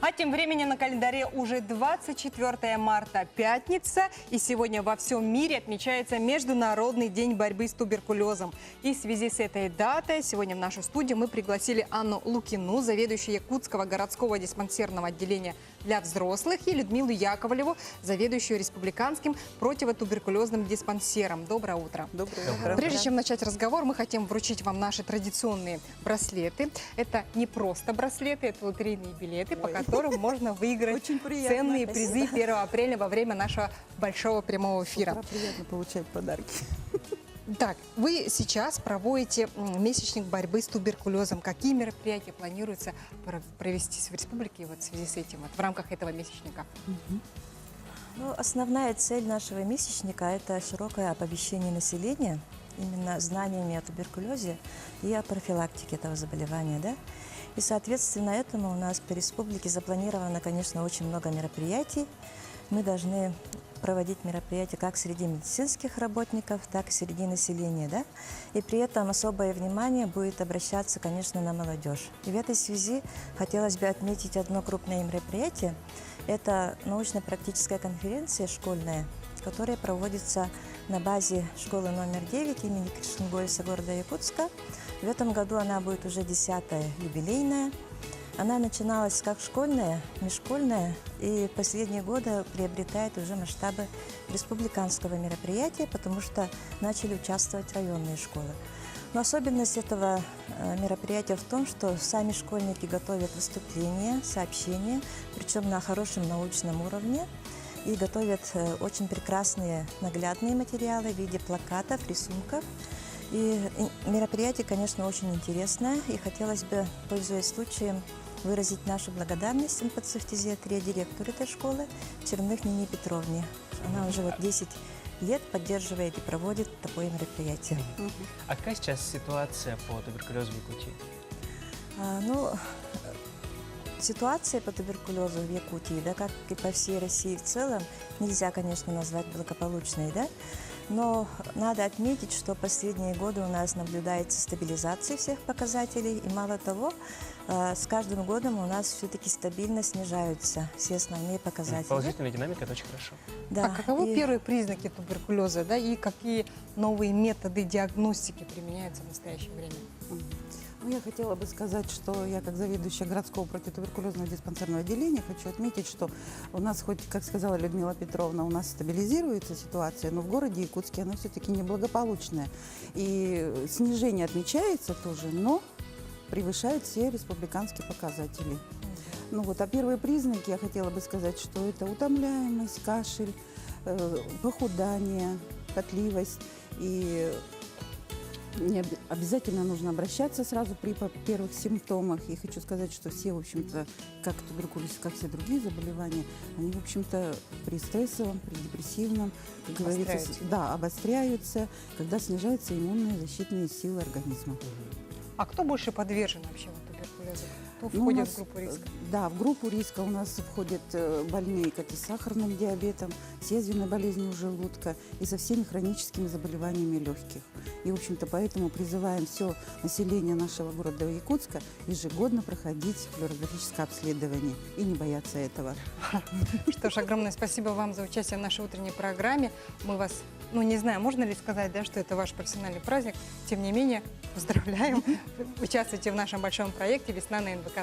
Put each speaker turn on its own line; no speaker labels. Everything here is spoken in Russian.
А тем временем на календаре уже 24 марта, пятница, и сегодня во всем мире отмечается Международный день борьбы с туберкулезом. И в связи с этой датой сегодня в нашу студию мы пригласили Анну Лукину, заведующую Якутского городского диспансерного отделения для взрослых, и Людмилу Яковлеву, заведующую Республиканским противотуберкулезным диспансером. Доброе утро.
Доброе утро.
Прежде чем начать разговор, мы хотим вручить вам наши традиционные браслеты. Это не просто браслеты, это лотерейные билеты, по которым можно выиграть ценные призы 1 апреля во время нашего большого прямого эфира.
Приятно получать подарки.
Так, вы сейчас проводите месячник борьбы с туберкулезом. Какие мероприятия планируется провести в республике в связи с этим, в рамках этого месячника?
Ну, основная цель нашего месячника – это широкое оповещение населения именно знаниями о туберкулезе и о профилактике этого заболевания. Да? И, соответственно, этому у нас по республике запланировано, конечно, очень много мероприятий. Мы должны проводить мероприятия как среди медицинских работников, так и среди населения. Да? И при этом особое внимание будет обращаться, конечно, на молодежь. И в этой связи хотелось бы отметить одно крупное мероприятие. Это научно-практическая конференция школьная, которая проводится на базе школы номер 9 имени Кришнгольца города Якутска. В этом году она будет уже 10-я юбилейная. Она начиналась как школьная, межшкольная, и последние годы приобретает уже масштабы республиканского мероприятия, потому что начали участвовать районные школы. Но особенность этого мероприятия в том, что сами школьники готовят выступления, сообщения, причем на хорошем научном уровне, и готовят очень прекрасные наглядные материалы в виде плакатов, рисунков. И мероприятие, конечно, очень интересное, и хотелось бы, пользуясь случаем, выразить нашу благодарность МПЦ-фтизиатрии директору этой школы Черных Нине Петровне. Она уже 10 лет поддерживает и проводит такое мероприятие.
А какая сейчас ситуация по туберкулезу в Якутии?
Ситуация по туберкулезу в Якутии, да, как и по всей России в целом, нельзя, конечно, назвать благополучной, да? Но надо отметить, что последние годы у нас наблюдается стабилизация всех показателей, и мало того, с каждым годом у нас все-таки стабильно снижаются все основные показатели.
Положительная динамика – это очень хорошо.
Да,
А каковы первые признаки туберкулеза, да, и какие новые методы диагностики применяются в настоящее время?
Ну, я хотела бы сказать, что я, как заведующая городского противотуберкулезного диспансерного отделения, хочу отметить, что у нас, хоть, как сказала Людмила Петровна, у нас стабилизируется ситуация, но в городе Якутске она все-таки неблагополучная. И снижение отмечается тоже, но превышает все республиканские показатели. Ну вот, а первые признаки, я хотела бы сказать, что это утомляемость, кашель, похудание, потливость. И обязательно нужно обращаться сразу при первых симптомах. И хочу сказать, что все, в общем-то, как туберкулез, как все другие заболевания, они, в общем-то, при стрессовом, при депрессивном, как говорится, да, обостряются, когда снижаются иммунные защитные силы организма.
А кто больше подвержен вообще туберкулезу? Кто входит в группу риска?
Да, в группу риска у нас входят больные как и с сахарным диабетом, с язвенной болезнью желудка и со всеми хроническими заболеваниями легких. И, в общем-то, поэтому призываем все население нашего города Якутска ежегодно проходить флюорографическое обследование и не бояться этого.
Что ж, огромное спасибо вам за участие в нашей утренней программе. Мы вас, не знаю, можно ли сказать, да, что это ваш профессиональный праздник. Тем не менее, поздравляем. Участвуйте в нашем большом проекте «Весна на НВК».